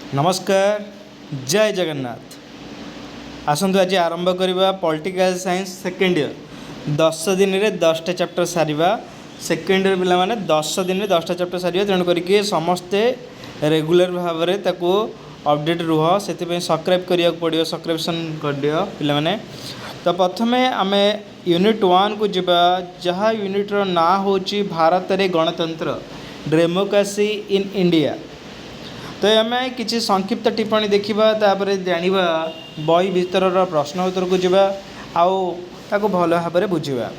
नमस्कार जय जगन्नाथ। आसतु आज आरंभ करवा पॉलिटिकल साइंस सेकेंड ईयर 10 दिन में 10टा चैप्टर सारिबा। सेकेंड ईयर पिला माने 10 दिन में 10टा चैप्टर सारिबा, तेणु करके समस्ते रेगुलर भाव में ताको अपडेट रुह से सब्सक्राइब करिया पड़ो, सब्सक्रिप्शन कर दियो पिला माने। तो प्रथमे आमे यूनिट 1 को जिबा, जहाँ यूनिट्र ना होची भारत रे गणतंत्र डेमोक्रेसी इन इंडिया। तो आम किसी संक्षिप्त टिप्पणी देखा, तापर जाना बही भीतर प्रश्न उत्तर को जावा आउ भल भाव में बुझा।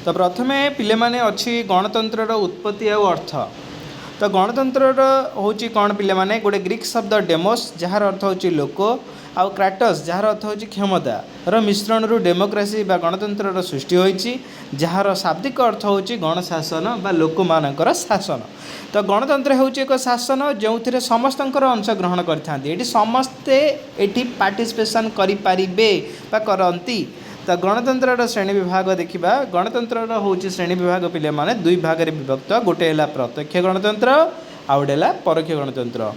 तो प्रथमे पिले माने अच्छी गणतंत्र उत्पत्ति और अर्थ। तो गणतंत्र हूँ कौन पिले माने गोटे ग्रीक शब्द डेमोस जार अर्थ हूँ लोक, आउ क्राटस जार अर्थ हूँ क्षमता मिश्रण रु डेमोक्रेसी बा गणतंत्र सृष्टि होती, जार शाब्दिक अर्थ हूँ गणशासन बा लोक मानकर शासन। तो गणतंत्र हूँ एक शासन जो थे समस्त अंशग्रहण करते, समस्ते ये पार्टिसिपेसन करें करती। तो गणतंत्र श्रेणी विभाग देखा, गणतंत्र हूँ श्रेणी विभाग पिले माने दुई भाग में विभक्त। गोटे है प्रत्यक्ष गणतंत्र आउ गोटे है परोक्ष गणतंत्र,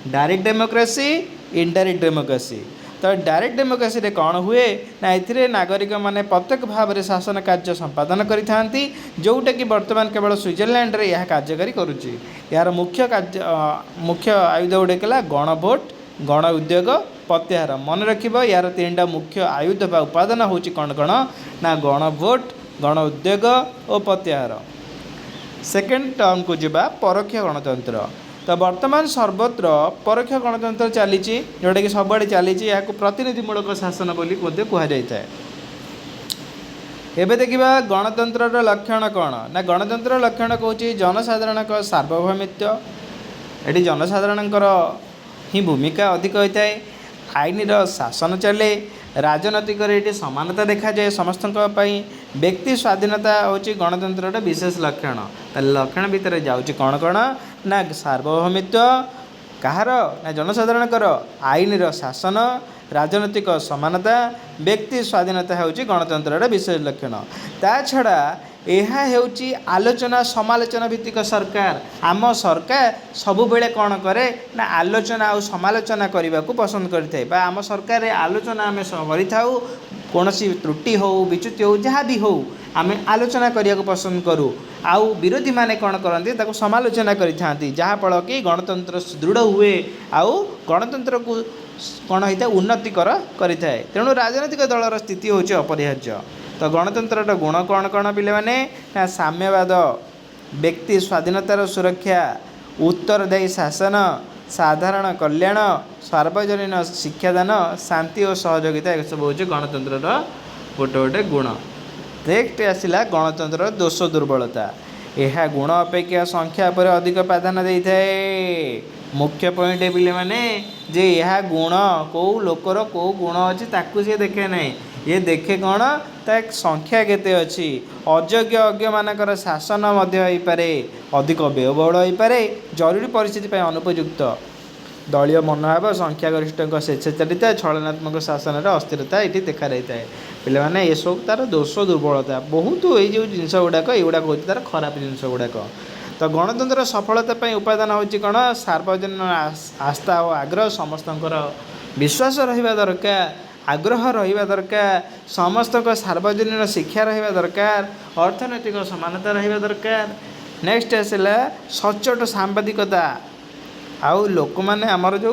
डायरेक्ट डेमोक्रेसी इनडायरेक्ट डेमोक्रेसी। तो डायरेक्ट डेमोक्रेसी रे कौन हुए ना, ये नागरिक माने प्रत्येक भाव में शासन कार्य संपादन करते, जोटा कि बर्तमान केवल स्विट्जरलैंड रे यह कार्यकारी करुच्ची। यार मुख्य आयुध गुड़े गण भोट, गण उद्योग, प्रत्याहार। मन रख यार 3टा मुख्य आयुध बा उपादान हूँ कौन कौन ना, गण भोट, गण उद्योग और प्रत्याहार। सेकेंड टर्म को जावा परोक्ष गणतंत्र। तो वर्तमान सर्वत्र परोक्ष गणतंत्र चली, जोटा कि सबुआड़े चली, या प्रतिनिधिमूलक शासन बोली कह जाए। एबे देखिबा गणतंत्र लक्षण कौन ना, गणतंत्र लक्षण कौन जनसाधारण सार्वभौमित्व। ये जनसाधारण ही भूमिका अधिक होता है। आईन शासन चले, राजनैतिक ये समानता देखा जाए समस्त। व्यक्ति स्वाधीनता हूँ गणतंत्र विशेष लक्षण। लक्षण भितर जाऊँगी कौन कौन ना, सार्वभौमित्व कहार ना जनसाधारणकर, आईन शासन, राजनैतिक समानता, व्यक्ति स्वाधीनता हूँ गणतंत्र विशेष लक्षण। ता छड़ा यह होची आलोचना समालोचना भित्तिक सरकार। आम सरकार सबुबेले कौन करे ना, आलोचना और समालोचना करने को पसंद करते। आम सरकार आलोचना आम करूँ, कौन सी त्रुटि हो विच्युति हो जहाँ भी हो आम आलोचना करने को पसंद करूँ। आउ विरोधी माने कौन करते समालोचना करते, जहाँफल कि गणतंत्र सुदृढ़ हुए आउ गणतंत्र को कौन होता है उन्नतिकर करें। तेणु राजनैतिक दलर स्थिति हूँ अपरिहार्य। तो गणतंत्र गुण कौन कौन पिले माने ना, साम्यवाद, व्यक्ति स्वाधीनतार सुरक्षा, उत्तरदायी शासन, साधारण कल्याण, सार्वजनीन शिक्षादान, शांति और सहयोगिता, यह सब हूँ गणतंत्र गोटे गोटे गुण। नेक्स्ट आसला गणतंत्र दोष दुर्बलता। यह गुण अपेक्षा संख्या पर अधिक प्राधान्य देता है। मुख्य पॉइंट है पिले माने जे यह गुण कौ लोकर कौ गुण अच्छी ताकू सी देखे नहीं, ये देखे कौन ता संख्या केते अच्छी। अयोग्य अज्ञ मानकर शासन पारे, अधिक व्ययबहुल हो पारे, जरूरी परिस्थिति अनुपयुक्त दलीय मनोभाव, संख्यागरिष्ठ स्वेच्छाचारिता, छलनात्मक शासन अस्थिरता ये देखा रही है। पिले माने ये सब तार दोष दुर्बलता बहुत ये जो जिनस गुड़ाक युवाक हूँ तार खराब जिनस गुड़ाक। तो गणतंत्र सफलता उपादान हूँ कौन, सार्वजनीन आस्था और आग्रह, समस्त विश्वास रहा दरकार, आग्रह रहा दरकार, समस्त सार्वजनीन शिक्षा रहा दरकार, अर्थनैतिक समानता रहा दरकार। नेक्स्ट आसला सचोट सांबादिकता। आउ लोक मैंने आमर जो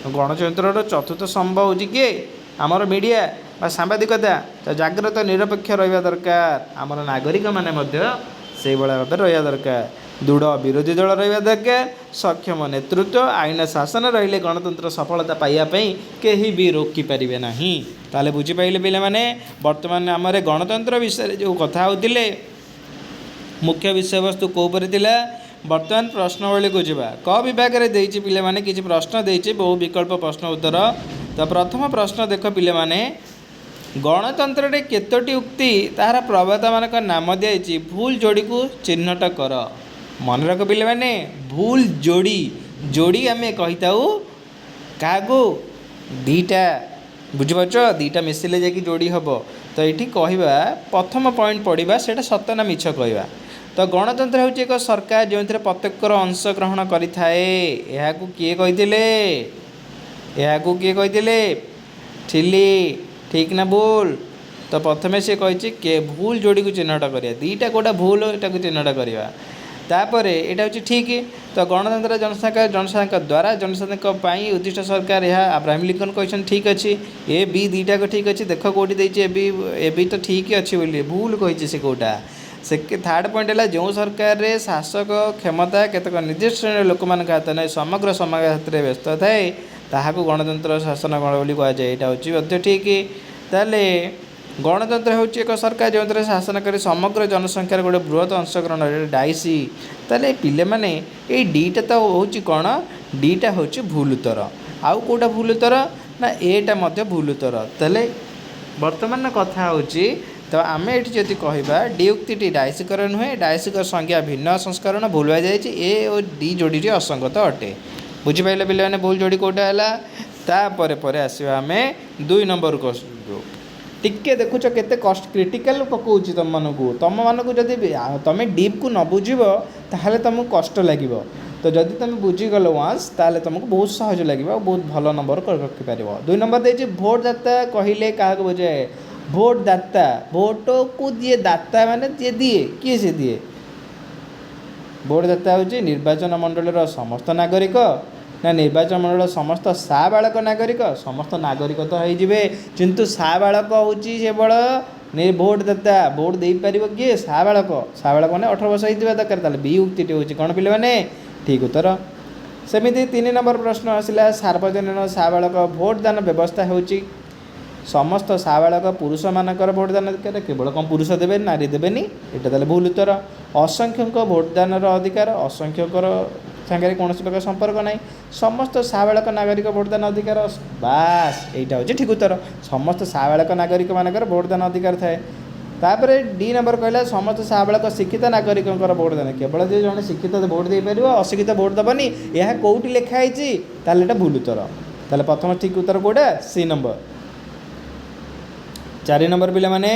गणतंत्र चतुर्थ स्तंभ हूँ किए आमर मीडिया बा सांबादिकता। तो जाग्रत निरपेक्ष रहा दरकार, आमर नागरिक माने से भाव रहा दरकार। दृढ़ विरोधी दल रहा दरकार, सक्षम नेतृत्व, आईन शासन रहिले गणतंत्र सफलता पाइबापी कहीं भी रोकिपारे ना। ताले बुझीपारे पे मैंने बर्तमान आम गणतंत्र विषय जो कथा होते मुख्य विषय वस्तु कौपर थिला। बर्तमान प्रश्नवली को जावा। क विभाग में देती पिले माने किसी प्रश्न देती बहु विकल्प प्रश्न उत्तर। तो प्रथम प्रश्न देख पिले माने, गणतंत्र रे केतोटी उक्ति तार प्रवक्ता मानक नाम दिखाई, भूल जोड़ी को चिन्हट कर। मन रख पिले माने भूल जोड़ी, जोड़ी आम कही क्या दीटा, बुझिपार दीटा मिसिले जाकि जोड़ी हम। तो ये कहवा प्रथम पॉइंट पढ़ा से सत ना मिछ कहवा। तो गणतंत्र ହେଉଛି ଏକ ସରକାର ଯେଉଁଥିରେ ପ୍ରତ୍ୟେକର ଅଂଶଗ୍ରହଣ କରିଥାଏ। ଏହାକୁ କିଏ କହିଥିଲେ? ଏହାକୁ କିଏ କହିଥିଲେ? ଠିଲି ଠିକ୍ ନା ଭୁଲ? ତ ପ୍ରଥମେ ସେ କହିଛି କେ ଭୁଲ ଯୋଡ଼ିକୁ ଚିହ୍ନଟ କରିବା, ଦୁଇଟା କେଉଁଟା ଭୁଲ ଏଟାକୁ ଚିହ୍ନଟ କରିବା। ତାପରେ ଏଇଟା ହେଉଛି ଠିକ୍। ତ ଗଣତନ୍ତ୍ର ଜନସାଧାରଣଙ୍କ ଦ୍ୱାରା ଜନସାଧାରଣଙ୍କ ପାଇଁ ଉଦ୍ଦିଷ୍ଟ ସରକାର, ଏହା ଆବ୍ରାହମ ଲିଙ୍କନ କହିଛନ୍ତି ଠିକ୍ ଅଛି। ଏ ବି ଦୁଇଟାକ ଠିକ୍ ଅଛି। ଦେଖ କେଉଁଠି ଦେଇଛି ଏ ବି ତ ଠିକ୍ ଅଛି ବୋଲି, ଭୁଲ କହିଛି ସେ କେଉଁଟା। ଥାର୍ଡ଼ ପଏଣ୍ଟ ହେଲା ଯେଉଁ ସରକାରରେ ଶାସକ କ୍ଷମତା କେତେକ ନିର୍ଦ୍ଦିଷ୍ଟ ଶ୍ରେଣୀର ଲୋକମାନଙ୍କ ହାତ ନେଇ ସମଗ୍ର ସମାଜ ହାତରେ ବ୍ୟସ୍ତ ଥାଏ ତାହାକୁ ଗଣତନ୍ତ୍ର ଶାସନ ବୋଲି କୁହାଯାଏ। ଏଇଟା ହେଉଛି ମଧ୍ୟ ଠିକ୍। ତାହେଲେ ଗଣତନ୍ତ୍ର ହେଉଛି ଏକ ସରକାର ଯେଉଁଥିରେ ଶାସନ କରି ସମଗ୍ର ଜନସଂଖ୍ୟାର ଗୋଟେ ବୃହତ ଅଂଶଗ୍ରହଣ ଡାଇସି। ତାହେଲେ ପିଲାମାନେ ଏଇ ଦୁଇଟା ତ ହେଉଛି କ'ଣ? ଦୁଇଟା ହେଉଛି ଭୁଲ ଉତ୍ତର। ଆଉ କେଉଁଟା ଭୁଲ ଉତ୍ତର? ନା ଏଟା ମଧ୍ୟ ଭୁଲ ଉତ୍ତର। ତାହେଲେ ବର୍ତ୍ତମାନ କଥା ହେଉଛି, ତ ଆମେ ଏଠି ଯଦି କହିବା ଡି ଉକ୍ତିଟି ଡାଇସିକର ନୁହେଁ, ଡାଇସିକର ସଂଜ୍ଞା ଭିନ୍ନ ସଂସ୍କରଣ ଭୁଲ ହୋଇଯାଇଛି। ଏ ଓ ଡି ଯୋଡ଼ିଟି ଅସଙ୍ଗତ ଅଟେ। ବୁଝିପାରିଲେ ପିଲାମାନେ ଭୁଲ ଯୋଡ଼ି କେଉଁଟା ହେଲା? ତାପରେ ପରେ ଆସିବା ଆମେ 2 ନମ୍ବରକୁ। ଟିକେ ଦେଖୁଛ କେତେ କ୍ରିଟିକାଲ ପକାଉଛି ତୁମମାନଙ୍କୁ ଯଦି ତୁମେ ଡିପ୍କୁ ନ ବୁଝିବ ତାହେଲେ ତୁମକୁ କଷ୍ଟ ଲାଗିବ। ତ ଯଦି ତୁମେ ବୁଝିଗଲ ୱାନ୍ସ ତାହେଲେ ତୁମକୁ ବହୁତ ସହଜ ଲାଗିବ ଆଉ ବହୁତ ଭଲ ନମ୍ବର ରଖିପାରିବ। 2 ନମ୍ବର ଦେଇଛି ଭୋଟ ଦାତା କହିଲେ କାହାକୁ ବୁଝାଏ? ଭୋଟ ଦାତା, ଭୋଟକୁ ଯିଏ ଦାତା ମାନେ ଯିଏ ଦିଏ, କିଏ ସେ ଦିଏ? ଭୋଟ ଦାତା ହେଉଛି ନିର୍ବାଚନ ମଣ୍ଡଳୀର ସମସ୍ତ ନାଗରିକ, ନା ନିର୍ବାଚନ ମଣ୍ଡଳୀର ସମସ୍ତ ସାବାଳକ ନାଗରିକ? ସମସ୍ତ ନାଗରିକ ତ ହେଇଯିବେ, କିନ୍ତୁ ସାବାଳକ ହେଉଛି କେବଳ ଭୋଟ ଦାତା। ଭୋଟ ଦେଇପାରିବ କିଏ? ସାବାଳକ। ସାବାଳକ ମାନେ 18 ବର୍ଷ ହେଇଥିବା ଦରକାର। ତାହେଲେ ବି ଉକ୍ତିଟି ହେଉଛି କ'ଣ ପିଲାମାନେ? ଠିକ୍ ଉତ୍ତର। ସେମିତି 3 ନମ୍ବର ପ୍ରଶ୍ନ ଆସିଲା, ସାର୍ବଜନୀନ ସାବାଳକ ଭୋଟଦାନ ବ୍ୟବସ୍ଥା ହେଉଛି ସମସ୍ତ ସାବାଳକ ପୁରୁଷମାନଙ୍କର ଭୋଟଦାନ ଅଧିକାର, କେବଳ କ'ଣ ପୁରୁଷ ଦେବେ, ନାରୀ ଦେବେନି? ଏଇଟା ତାହେଲେ ଭୁଲ ଉତ୍ତର। ଅସଂଖ୍ୟଙ୍କ ଭୋଟଦାନର ଅଧିକାର, ଅସଂଖ୍ୟଙ୍କର ସାଙ୍ଗରେ କୌଣସି ପ୍ରକାର ସମ୍ପର୍କ ନାହିଁ। ସମସ୍ତ ସାବାଳକ ନାଗରିକ ଭୋଟଦାନ ଅଧିକାର, ବାସ୍ ଏଇଟା ହେଉଛି ଠିକ୍ ଉତ୍ତର। ସମସ୍ତ ସାବାଳକ ନାଗରିକମାନଙ୍କର ଭୋଟଦାନ ଅଧିକାର ଥାଏ। ତାପରେ ଡି ନମ୍ବର କହିଲା ସମସ୍ତ ସାବାଳକ ଶିକ୍ଷିତ ନାଗରିକଙ୍କର ଭୋଟଦାନ, କେବଳ ଯେ ଜଣେ ଶିକ୍ଷିତ ଭୋଟ ଦେଇପାରିବ, ଅଶିକ୍ଷିତ ଭୋଟ ଦେବନି। ଏହା କେଉଁଠି ଲେଖା ହେଇଛି? ତାହେଲେ ଏଇଟା ଭୁଲ ଉତ୍ତର। ତାହେଲେ ପ୍ରଥମ ଠିକ୍ ଉତ୍ତର କେଉଁଟା? C number. 4 ନମ୍ବର ପିଲାମାନେ,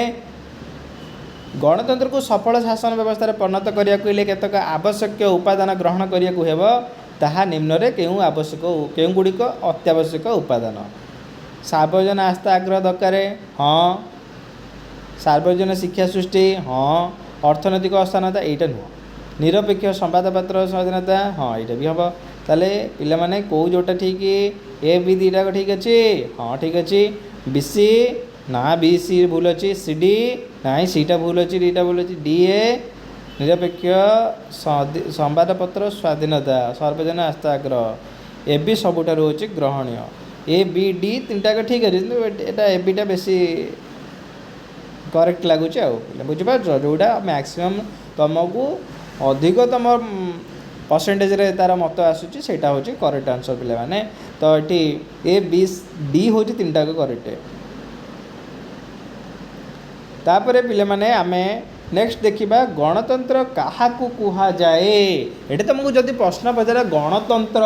ଗଣତନ୍ତ୍ରକୁ ସଫଳ ଶାସନ ବ୍ୟବସ୍ଥାରେ ପରିଣତ କରିବାକୁ ହେଲେ କେତେକ ଆବଶ୍ୟକୀୟ ଉପାଦାନ ଗ୍ରହଣ କରିବାକୁ ହେବ। ତାହା ନିମ୍ନରେ କେଉଁଗୁଡ଼ିକ ଅତ୍ୟାବଶ୍ୟକ ଉପାଦାନ? ସାର୍ବଜନୀନ ଆସ୍ଥା ଆଗ୍ରହ ଦରକାର, ହଁ। ସାର୍ବଜନୀନ ଶିକ୍ଷା ସୃଷ୍ଟି, ହଁ। ଅର୍ଥନୈତିକ ଅସ୍ଥାନତା, ଏଇଟା ନୁହଁ। ନିରପେକ୍ଷ ସମ୍ବାଦପତ୍ର ସ୍ୱାଧୀନତା, ହଁ ଏଇଟା ବି ହେବ। ତାହେଲେ ପିଲାମାନେ କେଉଁ ଯେଉଁଟା ଠିକ୍? ଏ ବି ଦୁଇଟାକ ଠିକ୍ ଅଛି, ହଁ ଠିକ୍ ଅଛି। ବି ସି ନା ବି ସି ଭୁଲ ଅଛି। ସି ଡି ନାହିଁ, ସିଟା ଭୁଲ ଅଛି, ଡିଟା ଭୁଲ ଅଛି। ଡି ଏ ନିରପେକ୍ଷ ସମ୍ବାଦପତ୍ର ସ୍ୱାଧୀନତା, ସାର୍ବଜନୀନ ଆସ୍ଥା ଆଗ୍ରହ, ଏ ବି ସବୁଠାରୁ ହେଉଛି ଗ୍ରହଣୀୟ। ଏ ବି ଡି ତିନିଟାକ ଠିକ୍ ଅଛି, କିନ୍ତୁ ଏଇଟା ଏ ବିଟା ବେଶୀ କରେକ୍ଟ ଲାଗୁଛି ଆଉ। ବୁଝିପାରୁଛ? ଯେଉଁଟା ମ୍ୟାକ୍ସିମମ୍ ତୁମକୁ ଅଧିକ ତୁମ ପରସେଣ୍ଟେଜରେ ତା'ର ମତ ଆସୁଛି ସେଇଟା ହେଉଛି କରେକ୍ଟ ଆନ୍ସର୍ ପିଲାମାନେ। ତ ଏଠି ଏ ବି ଡି ହେଉଛି ତିନିଟାକ କରେକ୍ଟ। ତାପରେ ପିଲାମାନେ ଆମେ ନେକ୍ସଟ ଦେଖିବା ଗଣତନ୍ତ୍ର କାହାକୁ କୁହାଯାଏ। ଏଠି ତୁମକୁ ଯଦି ପ୍ରଶ୍ନ ପଚାରେ ଗଣତନ୍ତ୍ର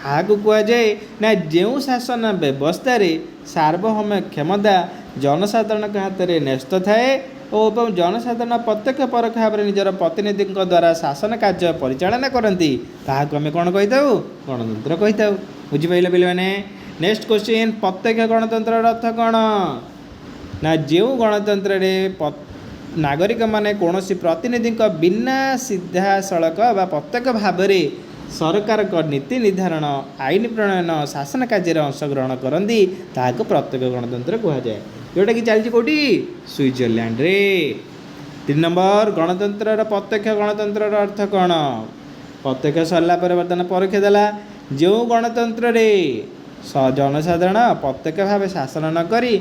କାହାକୁ କୁହାଯାଏ, ନା ଯେଉଁ ଶାସନ ବ୍ୟବସ୍ଥାରେ ସାର୍ବଭୌମ କ୍ଷମତା ଜନସାଧାରଣଙ୍କ ହାତରେ ନ୍ୟସ୍ତ ଥାଏ ଓ ଏବଂ ଜନସାଧାରଣ ପ୍ରତ୍ୟକ୍ଷ ପରୋକ୍ଷ ଭାବରେ ନିଜର ପ୍ରତିନିଧିଙ୍କ ଦ୍ୱାରା ଶାସନ କାର୍ଯ୍ୟ ପରିଚାଳନା କରନ୍ତି ତାହାକୁ ଆମେ କ'ଣ କହିଥାଉ? ଗଣତନ୍ତ୍ର କହିଥାଉ। ବୁଝିପାରିଲେ ପିଲାମାନେ? ନେକ୍ସଟ କ୍ୱେଶ୍ଚିନ୍, ପ୍ରତ୍ୟକ୍ଷ ଗଣତନ୍ତ୍ରର ଅର୍ଥ କ'ଣ? ନା ଯେଉଁ ଗଣତନ୍ତ୍ରରେ ନାଗରିକମାନେ କୌଣସି ପ୍ରତିନିଧିଙ୍କ ବିନା ସିଧାସଳଖ ବା ପ୍ରତ୍ୟକ୍ଷ ଭାବରେ ସରକାରଙ୍କ ନୀତି ନିର୍ଦ୍ଧାରଣ, ଆଇନ ପ୍ରଣୟନ, ଶାସନ କାର୍ଯ୍ୟରେ ଅଂଶଗ୍ରହଣ କରନ୍ତି ତାହାକୁ ପ୍ରତ୍ୟକ୍ଷ ଗଣତନ୍ତ୍ର କୁହାଯାଏ। ଯେଉଁଟାକି ଚାଲିଛି କେଉଁଠି? ସୁଇଜରଲ୍ୟାଣ୍ଡରେ। 3 ନମ୍ବର, ଗଣତନ୍ତ୍ରର ପ୍ରତ୍ୟକ୍ଷ ଗଣତନ୍ତ୍ରର ଅର୍ଥ କ'ଣ? ପ୍ରତ୍ୟକ୍ଷ ସରିଲା ପରେ ବର୍ତ୍ତମାନ ପରୋକ୍ଷ ଦେଲା। ଯେଉଁ ଗଣତନ୍ତ୍ରରେ ଜନସାଧାରଣ ପ୍ରତ୍ୟକ୍ଷ ଭାବେ ଶାସନ ନ କରି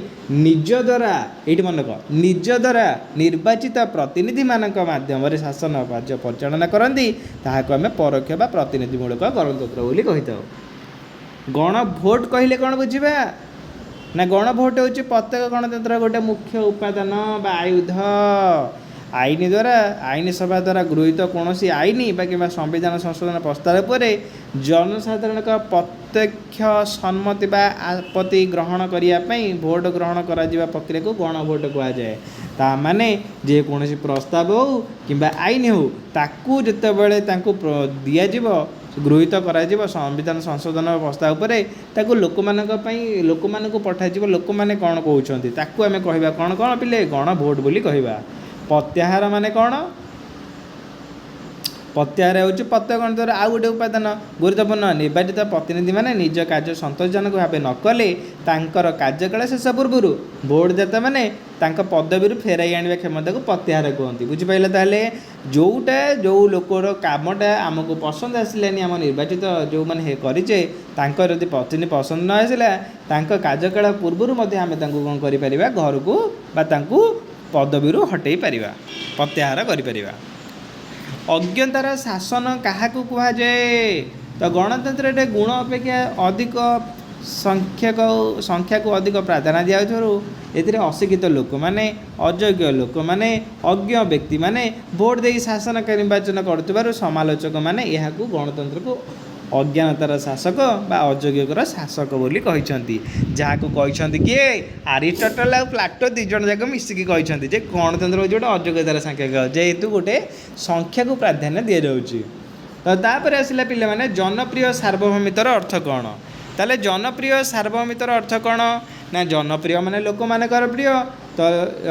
ନିଜ ଦ୍ୱାରା, ଏଇଠି ମନେକ, ନିଜ ଦ୍ୱାରା ନିର୍ବାଚିତ ପ୍ରତିନିଧିମାନଙ୍କ ମାଧ୍ୟମରେ ଶାସନ କାର୍ଯ୍ୟ ପରିଚାଳନା କରନ୍ତି ତାହାକୁ ଆମେ ପରୋକ୍ଷ ବା ପ୍ରତିନିଧିମୂଳକ ଗଣତନ୍ତ୍ର ବୋଲି କହିଥାଉ। ଗଣଭୋଟ କହିଲେ କ'ଣ ବୁଝିବା? ନା ଗଣଭୋଟ ହେଉଛି ପ୍ରତ୍ୟେକ ଗଣତନ୍ତ୍ରର ଗୋଟେ ମୁଖ୍ୟ ଉପାଦାନ ବା ଆୟୁଧ। आईन द्वारा आईन सभा द्वारा गृहीत कौन आईन कि संविधान संशोधन प्रस्ताव पर जनसाधारण प्रत्यक्ष सम्मति आपत्ति ग्रहण करने भोट ग्रहण करा प्रक्रिया को गणभोट कहुए। ता माने जेकोसी प्रस्ताव हो कि आईन हो ताकू जितेबाला दिज्व गृहीत करा संविधान संशोधन प्रस्ताव पर ताकू लोक मानक पठाइब लोक मैंने कौन कहते ताकू आम कह कौन कौन पिले गण भोट बोली कहवा। प्रत्याहार माने कौन प्रत्याहार हूँ प्रत्यगणतर आउ गोटे उपादान गुरुत्वपूर्ण निर्वाचित प्रतिनिधि माने निज कार्य सन्तोषजनक भाव न कले तांकर कार्यकाल शेष पूर्व भोटदाता माने तांका पदवी फेराई आने क्षमता को प्रत्याहार कहते। बुझिपारे ताहले जोटा जो लोकर कामटा आमको पसंद आसलानी आम निर्वाचित जो मैंने करें जब प्रतिनिधि पसंद न आसला कार्यकाल पूर्व आम कौन कर घर को पदवी हटई पार प्रत्याहार कर। अज्ञतार शासन क्या कहुए तो गणतंत्र गुण अपेक्षा अधिक संख्या को अधिक प्राधान्य दिखाई अशिक्षित लोक मैंने अयोग्य लोक मैंने अज्ञ व्यक्ति मैंने भोट दे शासन निर्वाचन कर समालोचक मैंने यह गणतंत्र को अज्ञानतार शासक बा अयोग्यर शासक बोली कहते। जहाँ को कहते किए आरिस्टोटल और प्लाटो दिज जाक मिसिकी कहते जे गणतंत्र हूँ गोटे अयोग्यतार संख्या जेहेतु गोटे संख्या को प्राधान्य दि जाऊँगी। तो तापर आसला पिले माने जनप्रिय सार्वभौमितर अर्थ कौन ताले जनप्रिय सार्वभौमितर अर्थ कौन ना जनप्रिय माने लोक मानकर प्रिय तो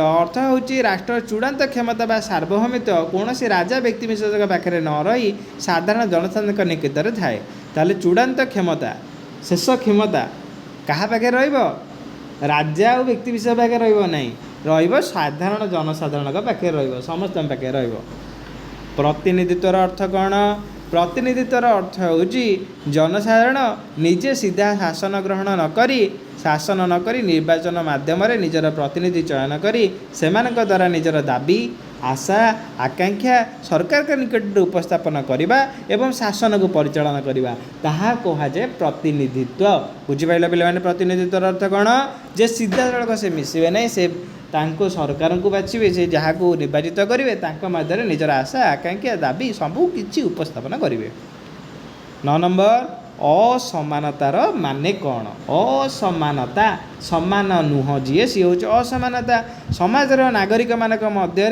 अर्थ हूँ राष्ट्र चूड़ान्त क्षमता बा सार्वभौमित्व कौन राजा व्यक्ति विशेष पाखे न रही साधारण जनसाधारण निकटरे थाए ताले चूड़ान्त क्षमता शेष क्षमता क्या पाखे राजा और व्यक्ति विशेष पाखे रही साधारण जनसाधारण पाखे समस्त पाखे प्रतिनिधित्वर अर्थ कौन प्रतिनिधित्वर अर्थ हूँ जनसाधारण निजे सीधा शासन ग्रहण नक निर्वाचन माध्यम निजर प्रतिनिधि चयन करी सेमानक द्वारा निजर दाबी आशा आकांक्षा सरकार के निकट उपस्थापन करने एवं शासन को परिचालन करने ताहा कहुए प्रतिनिधित्व। बुझिपारे पे प्रतिनिधित्व अर्थ कौन जे सीधा सड़क से मिसवे नहीं से तांको सरकार को बाछिबे से जहाँ को निर्वाचित करेंगे मध्य निजर आशा आकांक्षा दाबी सबू किछि उपस्थापन करेंगे। 9 नंबर असमानतार माने कौन असमानता समान नुह जी सी हूँ असमानता समाजर नागरिक मानक मध्य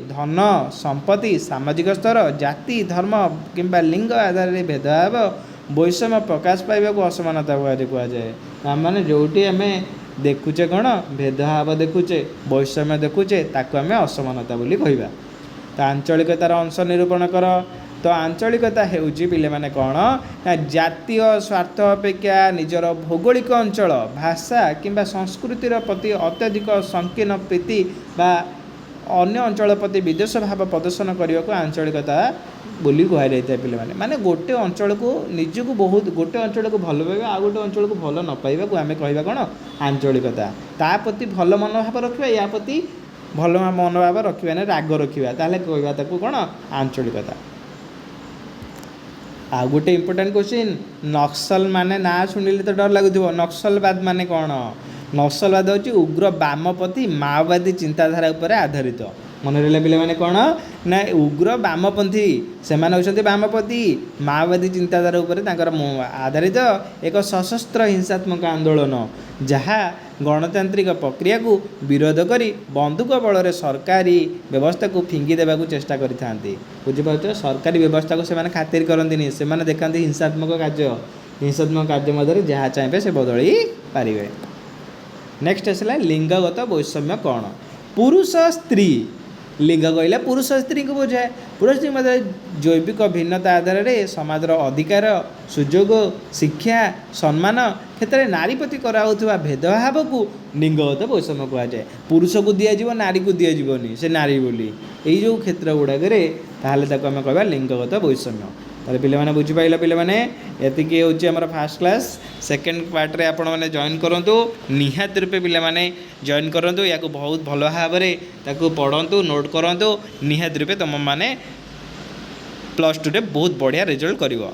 धन संपत्ति सामाजिक स्तर जाति धर्म किंबा लिंग आधार में भेदभाव वैषम्य प्रकाश पाइबा को असमानता कहुए। माने जोटी आम देखुचे कौन भेदभाव देखुचे वैषम्य देखुचे ताकू आम असमानता बोली कहवा। तो आंचलिकतार अंश निरूपण कर तो आंचलिकता हेउची पिले माने कौन ना जातीय स्वार्थ अपेक्षा निजर भौगोलिक अंचल भाषा किंबा संस्कृतिर प्रति अत्यधिक संकीर्ण प्रीति बा अन्य अंचल प्रति विदेश भाव प्रदर्शन करने को आंचलिकता बोली कहुए। पिले माने गोटे अंचल को निजक बहुत गोटे अंचल को भल पाइबा आ गोटे अंचल को भल न पाइबा को आम कहवा कौन आंचलिकता। ता प्रति भल मनोभाव रखा या प्रति भल मनोभाव रखा ना राग रखा ताहले कहवा ताकू कौन आंचलिकता। आ गोटे इम्पोर्टाट क्वेश्चन नक्सल माने ना शुणिले तो डर लगुव नक्सलवाद माने कौन नक्सलवाद हूँ उग्र वामपंथी माओवादी चिंताधारा उपर आधारित मन रहा पे मैंने कौन ना उग्र वामपंथी से वामपंथी माओवादी चिंताधारा उपर आधारित एक सशस्त्र हिंसात्मक आंदोलन जहाँ गणतांत्रिक प्रक्रिया को विरोध करी बंदूक बल सरकारी व्यवस्था को फिंगी देवा चेष्टा करते। बुझीपार सरकारी व्यवस्था को से खातिर करती से देखते हिंसात्मक कार्य मध्य जहाँ चाहिए से बदल पारे। नेक्स्ट आसला लिंगगत वैषम्य कौन पुरुष स्त्री लिंग कहला पुरुष स्त्री को बुझाए पुरुष स्त्री मध्य जैविक भिन्नता आधार में समाजर अधिकार सुजोग शिक्षा सम्मान क्षेत्र में नारी प्रति कराउथुवा भेदभाव को लिंगगत वैषम्य कहुए। पुरुष को दिज्व नारी को दिज्वनी से नारी बोली यही जो क्षेत्र गुड़ाक ताहले आम कह लिंगगत वैषम्य। ताले पिले माने बुझी पाइला पिले माने एतिकी होची हमर फर्स्ट क्लास सेकंड पार्ट रे आपण माने जॉइन करंतु निहात रूपे पिले माने जॉइन करंतु याको बहुत भलो भाबरे ताको पढंतु नोट करंतु निहात रूपे तुम माने +2 रे बहुत बढ़िया रिजल्ट करिवो।